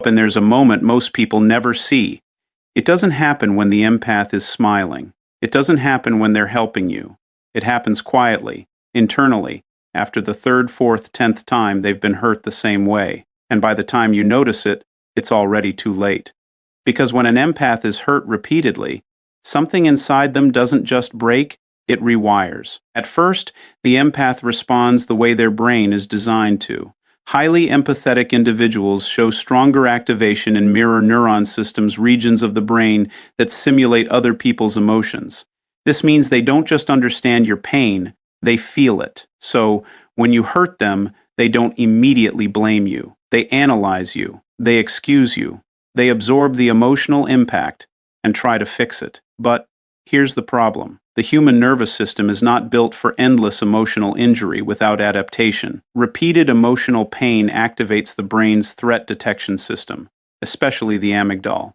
And there's a moment most people never see. It doesn't happen when the empath is smiling. It doesn't happen when they're helping you. It happens quietly, internally, after the third, fourth, 10th time they've been hurt the same way. And by the time you notice it, it's already too late. Because when an empath is hurt repeatedly, something inside them doesn't just break, it rewires. At first, the empath responds the way their brain is designed to. Highly empathetic individuals show stronger activation in mirror neuron systems, regions of the brain that simulate other people's emotions. This means they don't just understand your pain, they feel it. So, when you hurt them, they don't immediately blame you. They analyze you. They excuse you. They absorb the emotional impact and try to fix it. But here's the problem. The human nervous system is not built for endless emotional injury without adaptation. Repeated emotional pain activates the brain's threat detection system, especially the amygdala.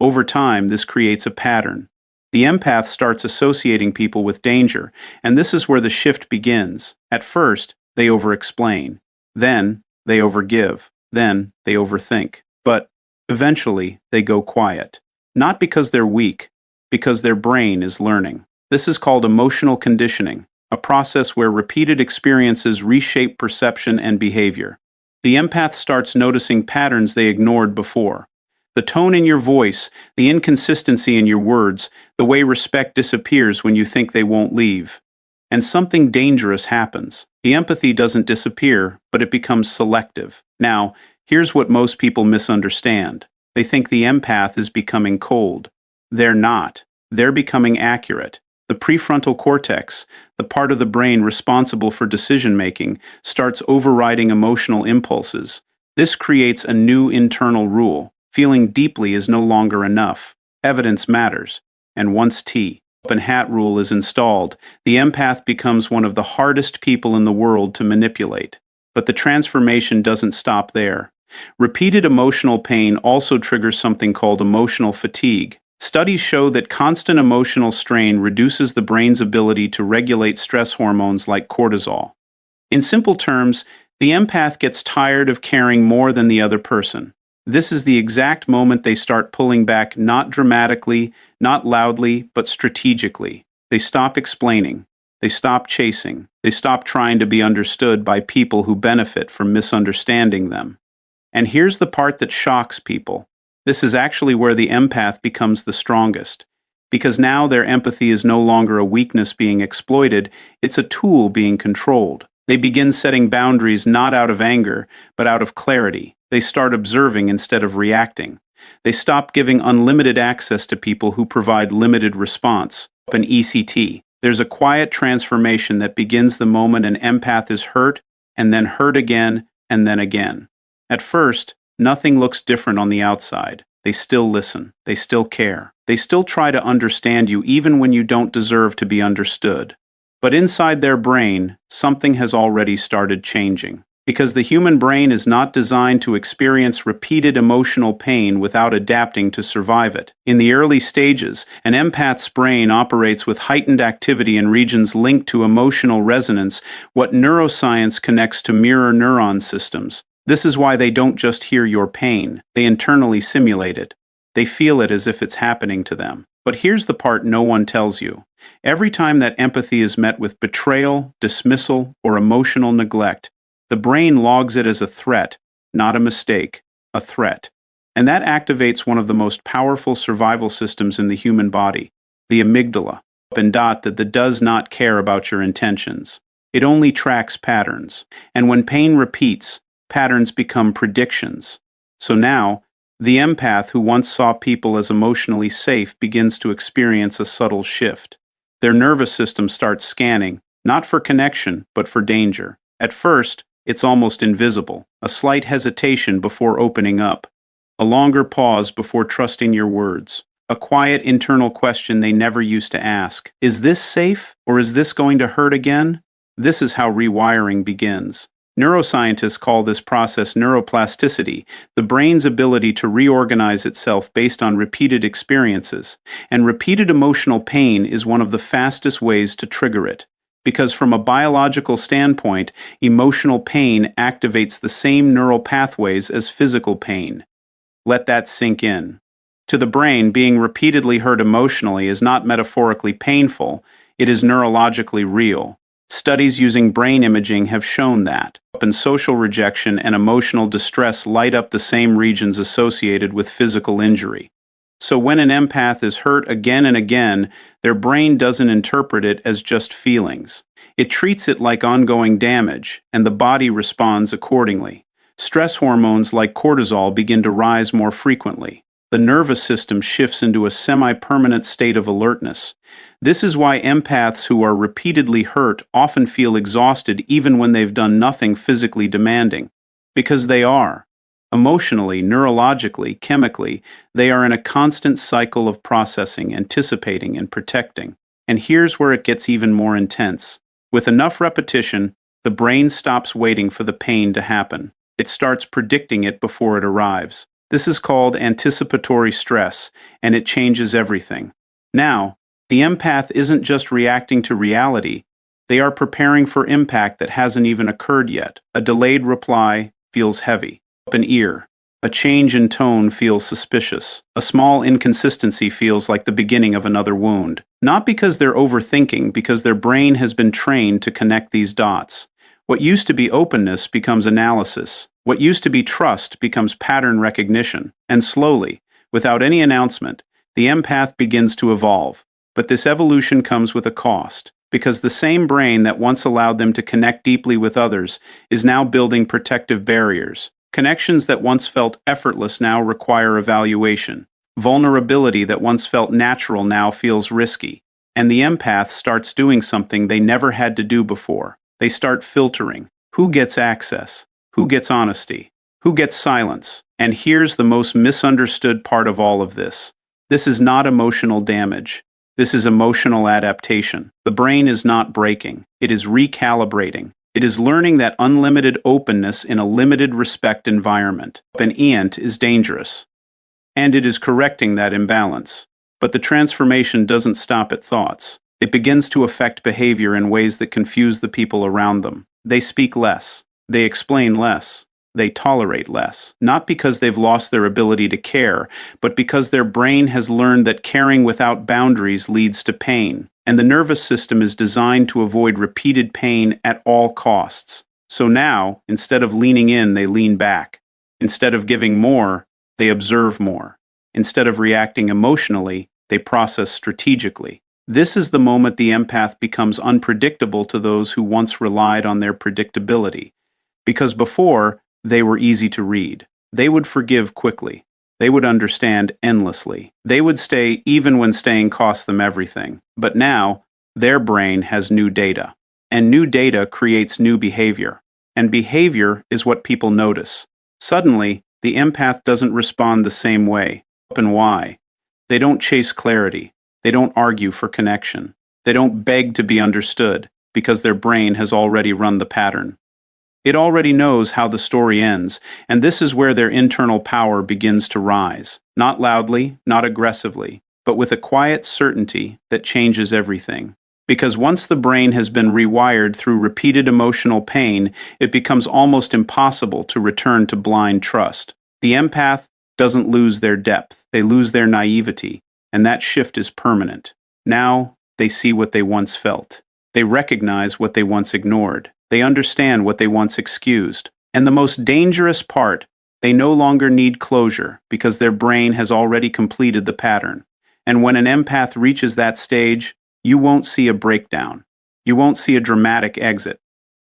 Over time, this creates a pattern. The empath starts associating people with danger, and this is where the shift begins. At first, they over-explain. Then, they overgive. Then, they overthink. But eventually, they go quiet. Not because they're weak, because their brain is learning. This is called emotional conditioning, a process where repeated experiences reshape perception and behavior. The empath starts noticing patterns they ignored before. The tone in your voice, the inconsistency in your words, the way respect disappears when you think they won't leave. And something dangerous happens. The empathy doesn't disappear, but it becomes selective. Now, here's what most people misunderstand. They think the empath is becoming cold. They're not. They're becoming accurate. The prefrontal cortex, the part of the brain responsible for decision-making, starts overriding emotional impulses. This creates a new internal rule. Feeling deeply is no longer enough. Evidence matters. And once open hat rule is installed, the empath becomes one of the hardest people in the world to manipulate. But the transformation doesn't stop there. Repeated emotional pain also triggers something called emotional fatigue. Studies show that constant emotional strain reduces the brain's ability to regulate stress hormones like cortisol. In simple terms, the empath gets tired of caring more than the other person. This is the exact moment they start pulling back, not dramatically, not loudly, but strategically. They stop explaining. They stop chasing. They stop trying to be understood by people who benefit from misunderstanding them. And here's the part that shocks people. This is actually where the empath becomes the strongest. Because now their empathy is no longer a weakness being exploited, it's a tool being controlled. They begin setting boundaries not out of anger, but out of clarity. They start observing instead of reacting. They stop giving unlimited access to people who provide limited response. An ECT. There's a quiet transformation that begins the moment an empath is hurt, and then hurt again, and then again. At first, nothing looks different on the outside. They still listen. They still care. They still try to understand you even when you don't deserve to be understood. But inside their brain, something has already started changing. Because the human brain is not designed to experience repeated emotional pain without adapting to survive it. In the early stages, an empath's brain operates with heightened activity in regions linked to emotional resonance, what neuroscience connects to mirror neuron systems. This is why they don't just hear your pain, they internally simulate it. They feel it as if it's happening to them. But here's the part no one tells you. Every time that empathy is met with betrayal, dismissal, or emotional neglect, the brain logs it as a threat, not a mistake, a threat. And that activates one of the most powerful survival systems in the human body, the amygdala, that does not care about your intentions. It only tracks patterns. And when pain repeats, patterns become predictions. So now, the empath who once saw people as emotionally safe begins to experience a subtle shift. Their nervous system starts scanning, not for connection, but for danger. At first, it's almost invisible, a slight hesitation before opening up, a longer pause before trusting your words, a quiet internal question they never used to ask. Is this safe, or is this going to hurt again? This is how rewiring begins. Neuroscientists call this process neuroplasticity, the brain's ability to reorganize itself based on repeated experiences, and repeated emotional pain is one of the fastest ways to trigger it. Because from a biological standpoint, emotional pain activates the same neural pathways as physical pain. Let that sink in. To the brain, being repeatedly hurt emotionally is not metaphorically painful, it is neurologically real. Studies using brain imaging have shown that. And social rejection and emotional distress light up the same regions associated with physical injury. So when an empath is hurt again and again, their brain doesn't interpret it as just feelings. It treats it like ongoing damage, and the body responds accordingly. Stress hormones like cortisol begin to rise more frequently. The nervous system shifts into a semi-permanent state of alertness. This is why empaths who are repeatedly hurt often feel exhausted even when they've done nothing physically demanding. Because they are. Emotionally, neurologically, chemically, they are in a constant cycle of processing, anticipating, and protecting. And here's where it gets even more intense. With enough repetition, the brain stops waiting for the pain to happen. It starts predicting it before it arrives. This is called anticipatory stress, and it changes everything. Now, the empath isn't just reacting to reality, they are preparing for impact that hasn't even occurred yet. A delayed reply feels heavy. An ear. A change in tone feels suspicious. A small inconsistency feels like the beginning of another wound. Not because they're overthinking, because their brain has been trained to connect these dots. What used to be openness becomes analysis. What used to be trust becomes pattern recognition. And slowly, without any announcement, the empath begins to evolve. But this evolution comes with a cost, because the same brain that once allowed them to connect deeply with others is now building protective barriers. Connections that once felt effortless now require evaluation. Vulnerability that once felt natural now feels risky. And the empath starts doing something they never had to do before. They start filtering. Who gets access? Who gets honesty? Who gets silence? And here's the most misunderstood part of all of this. This is not emotional damage. This is emotional adaptation. The brain is not breaking. It is recalibrating. It is learning that unlimited openness in a limited respect environment. An ant is dangerous. And it is correcting that imbalance. But the transformation doesn't stop at thoughts. It begins to affect behavior in ways that confuse the people around them. They speak less. They explain less. They tolerate less. Not because they've lost their ability to care, but because their brain has learned that caring without boundaries leads to pain. And the nervous system is designed to avoid repeated pain at all costs. So now, instead of leaning in, they lean back. Instead of giving more, they observe more. Instead of reacting emotionally, they process strategically. This is the moment the empath becomes unpredictable to those who once relied on their predictability. Because before, they were easy to read. They would forgive quickly. They would understand endlessly. They would stay even when staying cost them everything. But now, their brain has new data. And new data creates new behavior. And behavior is what people notice. Suddenly, the empath doesn't respond the same way. And why? They don't chase clarity. They don't argue for connection. They don't beg to be understood, because their brain has already run the pattern. It already knows how the story ends, and this is where their internal power begins to rise. Not loudly, not aggressively, but with a quiet certainty that changes everything. Because once the brain has been rewired through repeated emotional pain, it becomes almost impossible to return to blind trust. The empath doesn't lose their depth, they lose their naivety, and that shift is permanent. Now, they see what they once felt. They recognize what they once ignored. They understand what they once excused. And the most dangerous part, they no longer need closure because their brain has already completed the pattern. And when an empath reaches that stage, you won't see a breakdown. You won't see a dramatic exit.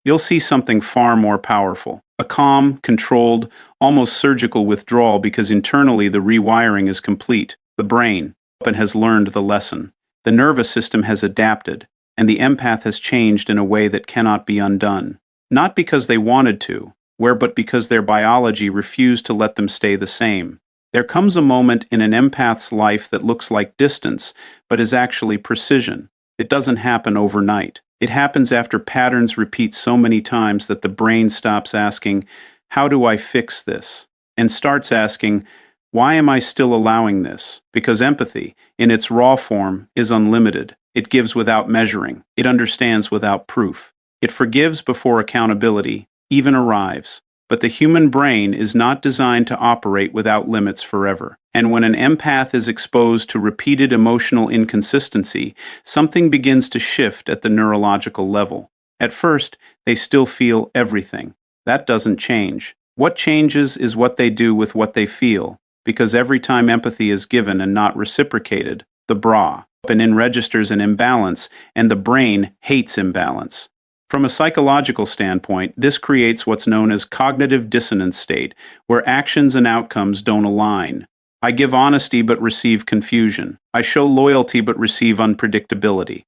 You'll see something far more powerful. A calm, controlled, almost surgical withdrawal because internally the rewiring is complete. The brain has learned the lesson. The nervous system has adapted. And the empath has changed in a way that cannot be undone. Not because they wanted to, but because their biology refused to let them stay the same. There comes a moment in an empath's life that looks like distance, but is actually precision. It doesn't happen overnight. It happens after patterns repeat so many times that the brain stops asking, "How do I fix this?" and starts asking, Why am I still allowing this? Because empathy, in its raw form, is unlimited. It gives without measuring. It understands without proof. It forgives before accountability even arrives. But the human brain is not designed to operate without limits forever. And when an empath is exposed to repeated emotional inconsistency, something begins to shift at the neurological level. At first, they still feel everything. That doesn't change. What changes is what they do with what they feel, because every time empathy is given and not reciprocated, the bra and in registers an imbalance, and the brain hates imbalance. From a psychological standpoint, this creates what's known as cognitive dissonance state, where actions and outcomes don't align. I give honesty but receive confusion. I show loyalty but receive unpredictability.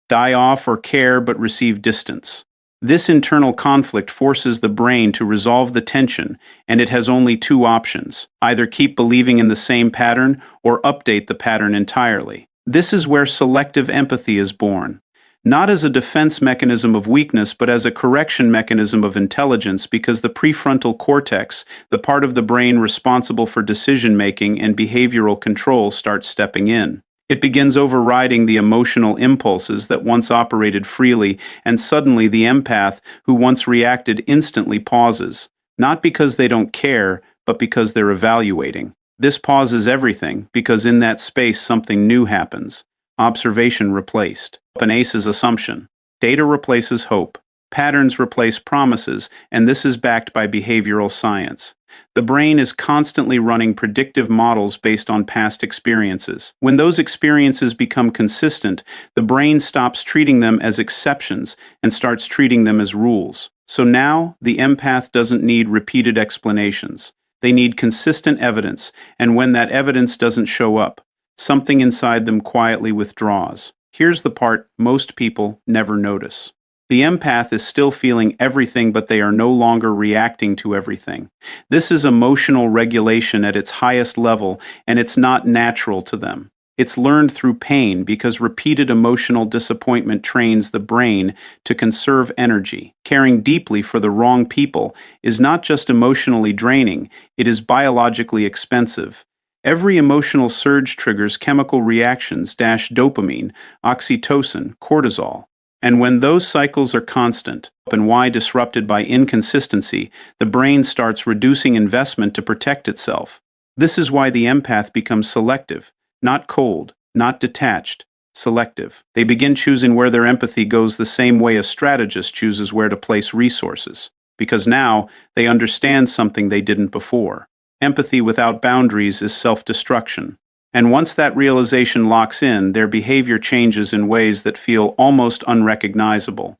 Die off or care but receive distance. This internal conflict forces the brain to resolve the tension, and it has only two options: either keep believing in the same pattern or update the pattern entirely. This is where selective empathy is born. Not as a defense mechanism of weakness, but as a correction mechanism of intelligence, because the prefrontal cortex, the part of the brain responsible for decision-making and behavioral control, starts stepping in. It begins overriding the emotional impulses that once operated freely, and suddenly the empath, who once reacted instantly, pauses, not because they don't care, but because they're evaluating. This pauses everything, because in that space something new happens. Observation replaced. An ACE's assumption. Data replaces hope. Patterns replace promises, and this is backed by behavioral science. The brain is constantly running predictive models based on past experiences. When those experiences become consistent, the brain stops treating them as exceptions and starts treating them as rules. So now, the empath doesn't need repeated explanations. They need consistent evidence, and when that evidence doesn't show up, something inside them quietly withdraws. Here's the part most people never notice. The empath is still feeling everything, but they are no longer reacting to everything. This is emotional regulation at its highest level, and it's not natural to them. It's learned through pain, because repeated emotional disappointment trains the brain to conserve energy. Caring deeply for the wrong people is not just emotionally draining, it is biologically expensive. Every emotional surge triggers chemical reactions: dopamine, oxytocin, cortisol. And when those cycles are constant, and why disrupted by inconsistency, the brain starts reducing investment to protect itself. This is why the empath becomes selective, not cold, not detached, selective. They begin choosing where their empathy goes the same way a strategist chooses where to place resources, because now they understand something they didn't before. Empathy without boundaries is self-destruction. And once that realization locks in, their behavior changes in ways that feel almost unrecognizable.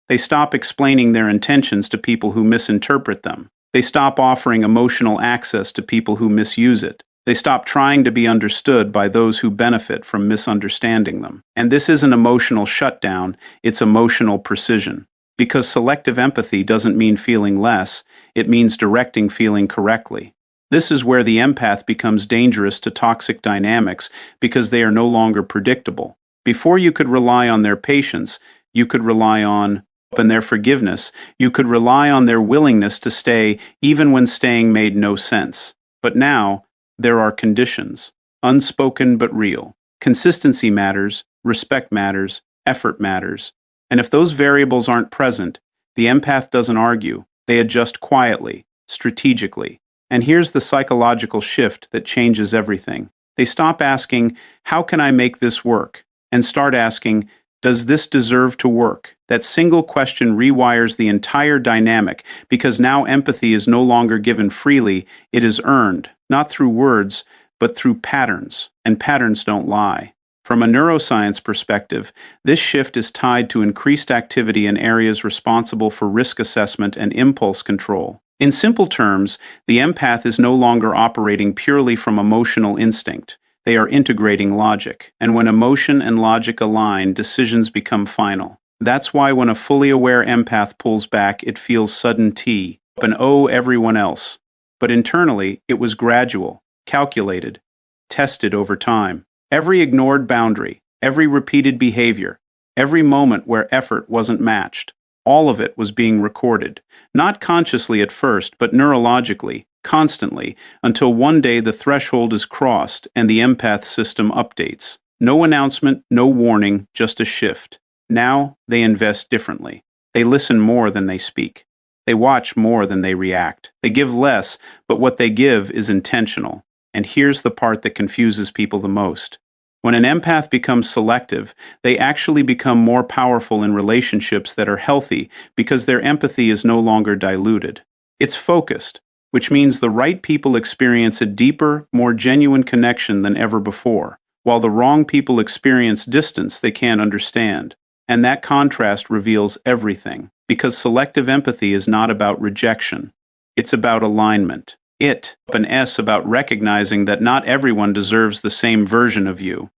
They stop explaining their intentions to people who misinterpret them. They stop offering emotional access to people who misuse it. They stop trying to be understood by those who benefit from misunderstanding them. And this isn't emotional shutdown, it's emotional precision. Because selective empathy doesn't mean feeling less, it means directing feeling correctly. This is where the empath becomes dangerous to toxic dynamics, because they are no longer predictable. Before you could rely on their patience, you could rely on their forgiveness. You could rely on their willingness to stay even when staying made no sense. But now, there are conditions, unspoken but real. Consistency matters, respect matters, effort matters. And if those variables aren't present, the empath doesn't argue. They adjust quietly, strategically. And here's the psychological shift that changes everything. They stop asking, "How can I make this work?" and start asking, "Does this deserve to work?" That single question rewires the entire dynamic, because now empathy is no longer given freely, it is earned, not through words, but through patterns, and patterns don't lie. From a neuroscience perspective, this shift is tied to increased activity in areas responsible for risk assessment and impulse control. In simple terms, the empath is no longer operating purely from emotional instinct. They are integrating logic, and when emotion and logic align, decisions become final. That's why when a fully aware empath pulls back, it feels sudden and everyone else. But internally, it was gradual, calculated, tested over time. Every ignored boundary, every repeated behavior, every moment where effort wasn't matched, all of it was being recorded, not consciously at first, but neurologically, constantly, until one day the threshold is crossed and the empath system updates. No announcement, no warning, just a shift. Now they invest differently. They listen more than they speak. They watch more than they react. They give less, but what they give is intentional. And here's the part that confuses people the most. When an empath becomes selective, they actually become more powerful in relationships that are healthy because their empathy is no longer diluted. It's focused, which means the right people experience a deeper, more genuine connection than ever before, while the wrong people experience distance they can't understand. And that contrast reveals everything, because selective empathy is not about rejection. It's about alignment. An S about recognizing that not everyone deserves the same version of you.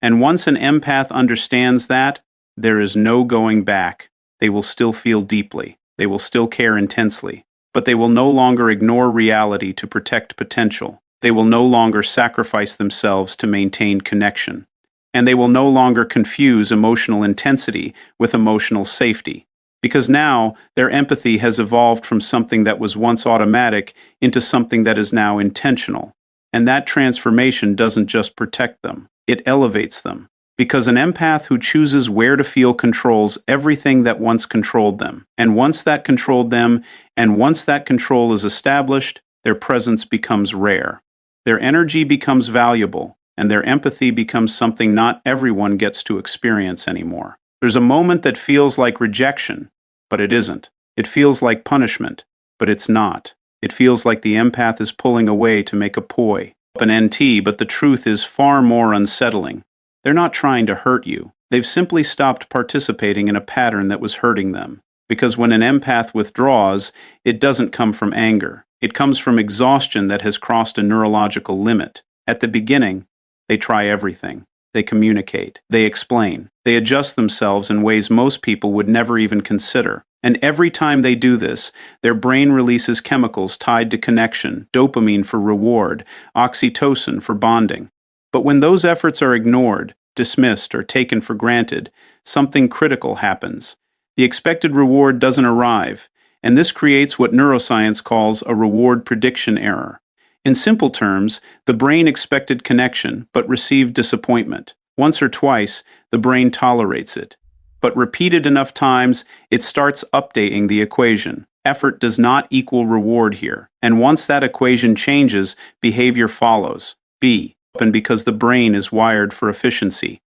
And once an empath understands that, there is no going back. They will still feel deeply. They will still care intensely. But they will no longer ignore reality to protect potential. They will no longer sacrifice themselves to maintain connection. And they will no longer confuse emotional intensity with emotional safety. Because now, their empathy has evolved from something that was once automatic into something that is now intentional. And that transformation doesn't just protect them, it elevates them. Because an empath who chooses where to feel controls everything that once controlled them. And once that controlled them, and once that control is established, their presence becomes rare. Their energy becomes valuable, and their empathy becomes something not everyone gets to experience anymore. There's a moment that feels like rejection, but it isn't. It feels like punishment, but it's not. It feels like the empath is pulling away to make a poi, an NT, but the truth is far more unsettling. They're not trying to hurt you. They've simply stopped participating in a pattern that was hurting them. Because when an empath withdraws, it doesn't come from anger. It comes from exhaustion that has crossed a neurological limit. At the beginning, they try everything. They communicate. They explain. They adjust themselves in ways most people would never even consider. And every time they do this, their brain releases chemicals tied to connection, dopamine for reward, oxytocin for bonding. But when those efforts are ignored, dismissed, or taken for granted, something critical happens. The expected reward doesn't arrive, and this creates what neuroscience calls a reward prediction error. In simple terms, the brain expected connection but received disappointment. Once or twice, the brain tolerates it. But repeated enough times, it starts updating the equation. Effort does not equal reward here, and once that equation changes, behavior follows. And because the brain is wired for efficiency.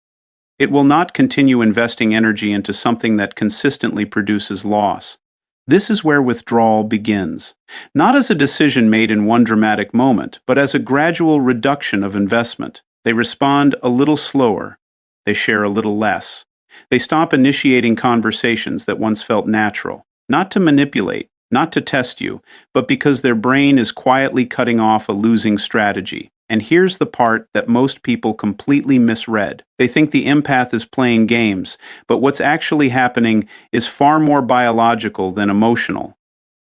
It will not continue investing energy into something that consistently produces loss. This is where withdrawal begins, not as a decision made in one dramatic moment, but as a gradual reduction of investment. They respond a little slower. They share a little less. They stop initiating conversations that once felt natural, not to manipulate, not to test you, but because their brain is quietly cutting off a losing strategy. And here's the part that most people completely misread. They think the empath is playing games, but what's actually happening is far more biological than emotional.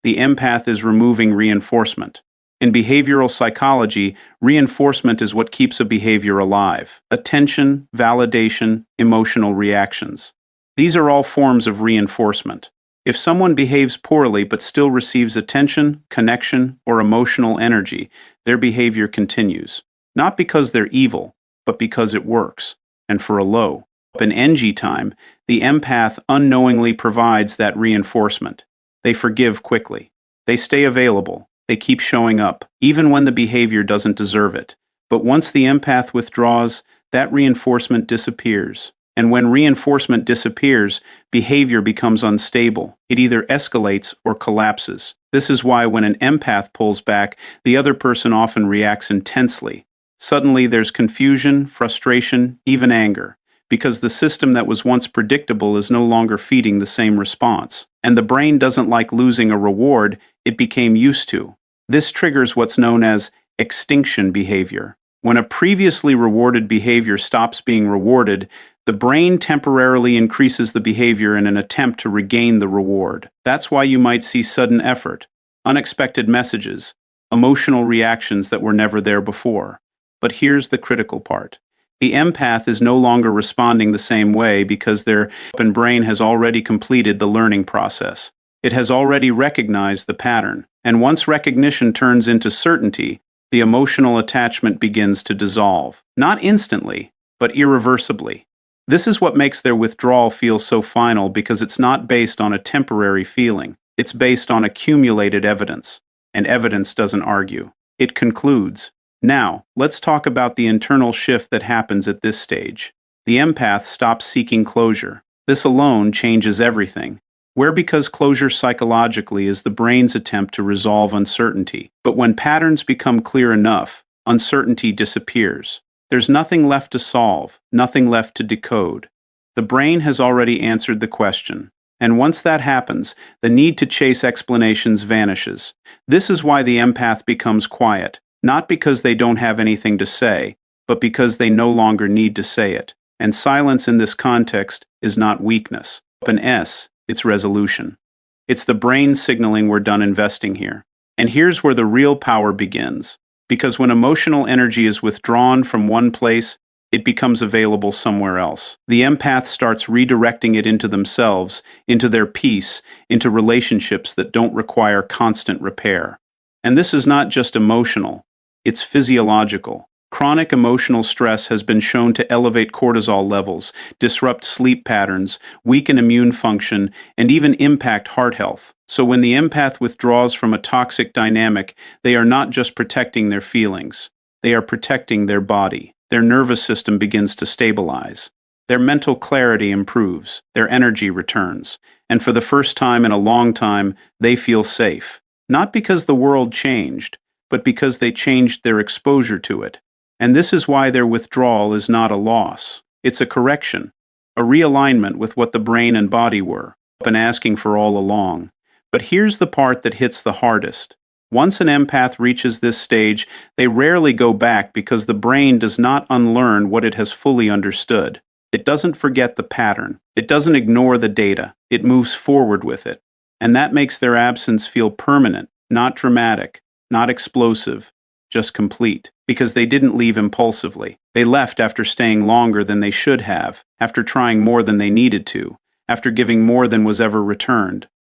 The empath is removing reinforcement. In behavioral psychology, reinforcement is what keeps a behavior alive. Attention, validation, emotional reactions. These are all forms of reinforcement. If someone behaves poorly but still receives attention, connection, or emotional energy, their behavior continues. Not because they're evil, but because it works. And for a low, an NG time, the empath unknowingly provides that reinforcement. They forgive quickly. They stay available. They keep showing up, even when the behavior doesn't deserve it. But once the empath withdraws, that reinforcement disappears. And when reinforcement disappears, behavior becomes unstable. It either escalates or collapses. This is why when an empath pulls back, the other person often reacts intensely. Suddenly there's confusion, frustration, even anger, because the system that was once predictable is no longer feeding the same response. And the brain doesn't like losing a reward it became used to. This triggers what's known as extinction behavior. When a previously rewarded behavior stops being rewarded, the brain temporarily increases the behavior in an attempt to regain the reward. That's why you might see sudden effort, unexpected messages, emotional reactions that were never there before. But here's the critical part. The empath is no longer responding the same way because their brain has already completed the learning process. It has already recognized the pattern, and once recognition turns into certainty, the emotional attachment begins to dissolve. Not instantly, but irreversibly. This is what makes their withdrawal feel so final, because it's not based on a temporary feeling. It's based on accumulated evidence, and evidence doesn't argue. It concludes. Now, let's talk about the internal shift that happens at this stage. The empath stops seeking closure. This alone changes everything. Where because closure psychologically is the brain's attempt to resolve uncertainty. But when patterns become clear enough, uncertainty disappears. There's nothing left to solve, nothing left to decode. The brain has already answered the question. And once that happens, the need to chase explanations vanishes. This is why the empath becomes quiet, not because they don't have anything to say, but because they no longer need to say it. And silence in this context is not weakness. An S, it's resolution. It's the brain signaling we're done investing here. And here's where the real power begins. Because when emotional energy is withdrawn from one place, it becomes available somewhere else. The empath starts redirecting it into themselves, into their peace, into relationships that don't require constant repair. And this is not just emotional, it's physiological. Chronic emotional stress has been shown to elevate cortisol levels, disrupt sleep patterns, weaken immune function, and even impact heart health. So when the empath withdraws from a toxic dynamic, they are not just protecting their feelings. They are protecting their body. Their nervous system begins to stabilize. Their mental clarity improves. Their energy returns. And for the first time in a long time, they feel safe. Not because the world changed, but because they changed their exposure to it. And this is why their withdrawal is not a loss. It's a correction, a realignment with what the brain and body were, been asking for all along. But here's the part that hits the hardest. Once an empath reaches this stage, they rarely go back because the brain does not unlearn what it has fully understood. It doesn't forget the pattern. It doesn't ignore the data. It moves forward with it. And that makes their absence feel permanent, not dramatic, not explosive, just complete. Because they didn't leave impulsively. They left after staying longer than they should have, after trying more than they needed to, after giving more than was ever returned.